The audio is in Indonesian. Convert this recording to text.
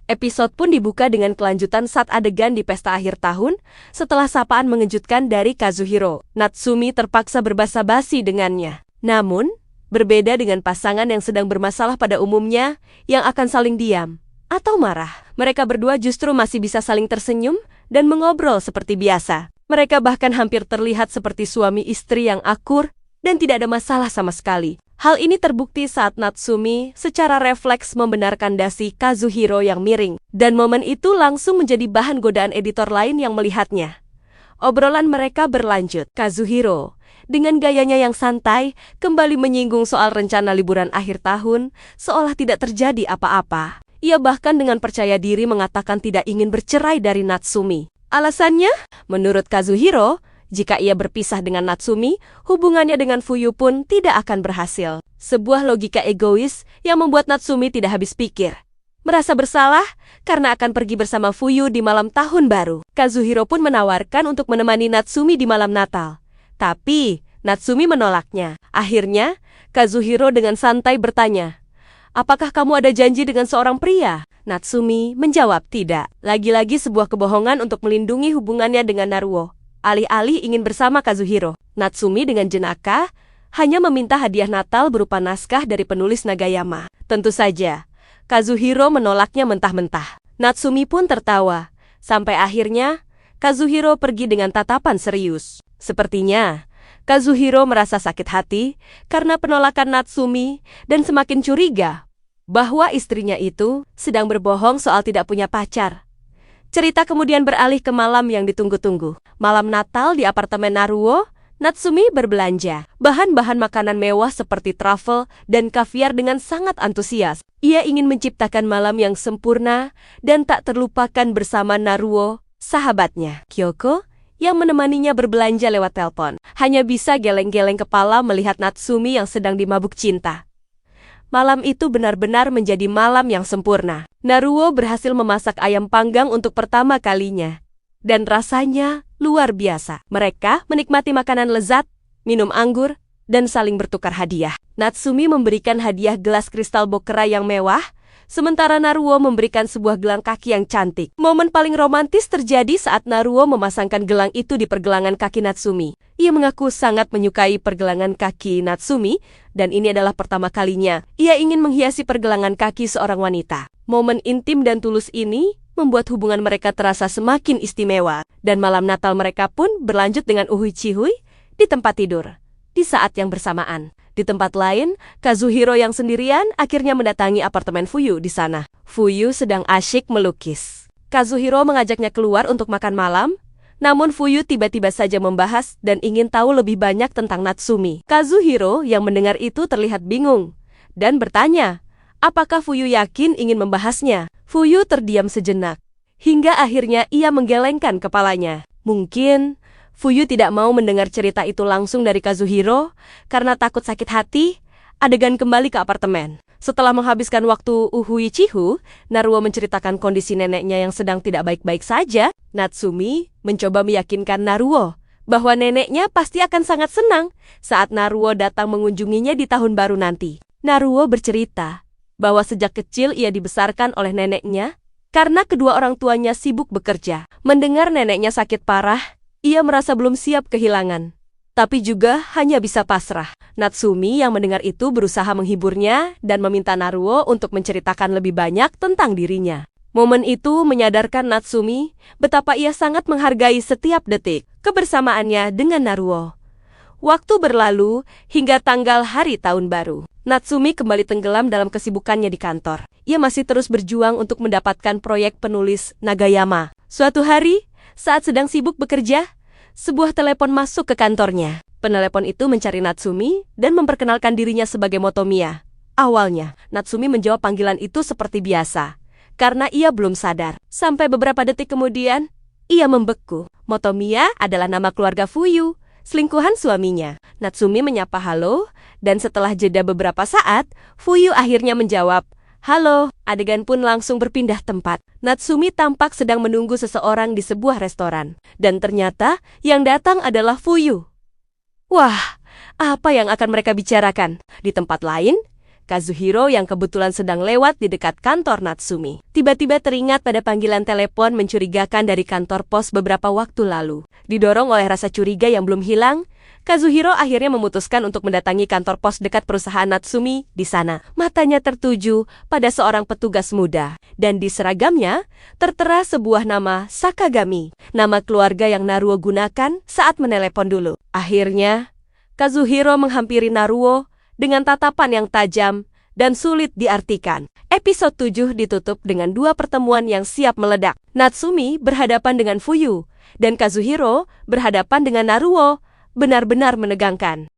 Episode pun dibuka dengan kelanjutan saat adegan di pesta akhir tahun, setelah sapaan mengejutkan dari Kazuhiro. Natsumi terpaksa berbasa-basi dengannya. Namun, berbeda dengan pasangan yang sedang bermasalah pada umumnya, yang akan saling diam atau marah. Mereka berdua justru masih bisa saling tersenyum dan mengobrol seperti biasa. Mereka bahkan hampir terlihat seperti suami istri yang akur dan tidak ada masalah sama sekali. Hal ini terbukti saat Natsumi secara refleks membenarkan dasi Kazuhiro yang miring. Dan momen itu langsung menjadi bahan godaan editor lain yang melihatnya. Obrolan mereka berlanjut. Kazuhiro, dengan gayanya yang santai, kembali menyinggung soal rencana liburan akhir tahun, seolah tidak terjadi apa-apa. Ia bahkan dengan percaya diri mengatakan tidak ingin bercerai dari Natsumi. Alasannya, menurut Kazuhiro, jika ia berpisah dengan Natsumi, hubungannya dengan Fuyu pun tidak akan berhasil. Sebuah logika egois yang membuat Natsumi tidak habis pikir. Merasa bersalah karena akan pergi bersama Fuyu di malam tahun baru. Kazuhiro pun menawarkan untuk menemani Natsumi di malam Natal. Tapi, Natsumi menolaknya. Akhirnya, Kazuhiro dengan santai bertanya, "Apakah kamu ada janji dengan seorang pria?" Natsumi menjawab tidak. Lagi-lagi sebuah kebohongan untuk melindungi hubungannya dengan Naruo. Alih-alih ingin bersama Kazuhiro, Natsumi dengan jenaka hanya meminta hadiah Natal berupa naskah dari penulis Nagayama. Tentu saja, Kazuhiro menolaknya mentah-mentah. Natsumi pun tertawa. Sampai akhirnya, Kazuhiro pergi dengan tatapan serius. Sepertinya, Kazuhiro merasa sakit hati karena penolakan Natsumi dan semakin curiga bahwa istrinya itu sedang berbohong soal tidak punya pacar. Cerita kemudian beralih ke malam yang ditunggu-tunggu. Malam Natal di apartemen Naruo, Natsumi berbelanja bahan-bahan makanan mewah seperti truffle dan kaviar dengan sangat antusias. Ia ingin menciptakan malam yang sempurna dan tak terlupakan bersama Naruo, sahabatnya. Kyoko, yang menemaninya berbelanja lewat telepon, hanya bisa geleng-geleng kepala melihat Natsumi yang sedang dimabuk cinta. Malam itu benar-benar menjadi malam yang sempurna. Naruo berhasil memasak ayam panggang untuk pertama kalinya. Dan rasanya luar biasa. Mereka menikmati makanan lezat, minum anggur, dan saling bertukar hadiah. Natsumi memberikan hadiah gelas kristal bokera yang mewah, sementara Naruo memberikan sebuah gelang kaki yang cantik. Momen paling romantis terjadi saat Naruo memasangkan gelang itu di pergelangan kaki Natsumi. Ia mengaku sangat menyukai pergelangan kaki Natsumi, dan ini adalah pertama kalinya ia ingin menghiasi pergelangan kaki seorang wanita. Momen intim dan tulus ini membuat hubungan mereka terasa semakin istimewa, dan malam Natal mereka pun berlanjut dengan uhui-cihui di tempat tidur. Di saat yang bersamaan, di tempat lain, Kazuhiro yang sendirian akhirnya mendatangi apartemen Fuyu di sana. Fuyu sedang asyik melukis. Kazuhiro mengajaknya keluar untuk makan malam, namun Fuyu tiba-tiba saja membahas dan ingin tahu lebih banyak tentang Natsumi. Kazuhiro yang mendengar itu terlihat bingung dan bertanya, apakah Fuyu yakin ingin membahasnya? Fuyu terdiam sejenak, hingga akhirnya ia menggelengkan kepalanya. Mungkin Fuyu tidak mau mendengar cerita itu langsung dari Kazuhiro karena takut sakit hati. Adegan kembali ke apartemen. Setelah menghabiskan waktu uhui-cihu, Naruo menceritakan kondisi neneknya yang sedang tidak baik-baik saja. Natsumi mencoba meyakinkan Naruo bahwa neneknya pasti akan sangat senang saat Naruo datang mengunjunginya di tahun baru nanti. Naruo bercerita bahwa sejak kecil ia dibesarkan oleh neneknya karena kedua orang tuanya sibuk bekerja. Mendengar neneknya sakit parah, ia merasa belum siap kehilangan, tapi juga hanya bisa pasrah. Natsumi yang mendengar itu berusaha menghiburnya dan meminta Naruo untuk menceritakan lebih banyak tentang dirinya. Momen itu menyadarkan Natsumi betapa ia sangat menghargai setiap detik kebersamaannya dengan Naruo. Waktu berlalu hingga tanggal hari tahun baru. Natsumi kembali tenggelam dalam kesibukannya di kantor. Ia masih terus berjuang untuk mendapatkan proyek penulis Nagayama. Suatu hari, saat sedang sibuk bekerja, sebuah telepon masuk ke kantornya. Penelepon itu mencari Natsumi dan memperkenalkan dirinya sebagai Motomiya. Awalnya, Natsumi menjawab panggilan itu seperti biasa, karena ia belum sadar. Sampai beberapa detik kemudian, ia membeku. Motomiya adalah nama keluarga Fuyu, selingkuhan suaminya. Natsumi menyapa halo, dan setelah jeda beberapa saat, Fuyu akhirnya menjawab, "Halo." Adegan pun langsung berpindah tempat. Natsumi tampak sedang menunggu seseorang di sebuah restoran. Dan ternyata yang datang adalah Fuyu. Wah, apa yang akan mereka bicarakan? Di tempat lain, Kazuhiro yang kebetulan sedang lewat di dekat kantor Natsumi. Tiba-tiba teringat pada panggilan telepon mencurigakan dari kantor pos beberapa waktu lalu. Didorong oleh rasa curiga yang belum hilang, Kazuhiro akhirnya memutuskan untuk mendatangi kantor pos dekat perusahaan Natsumi di sana. Matanya tertuju pada seorang petugas muda, dan di seragamnya tertera sebuah nama Sakagami, nama keluarga yang Naruo gunakan saat menelepon dulu. Akhirnya, Kazuhiro menghampiri Naruo dengan tatapan yang tajam dan sulit diartikan. Episode 7 ditutup dengan dua pertemuan yang siap meledak. Natsumi berhadapan dengan Fuyu, dan Kazuhiro berhadapan dengan Naruo. Benar-benar menegangkan.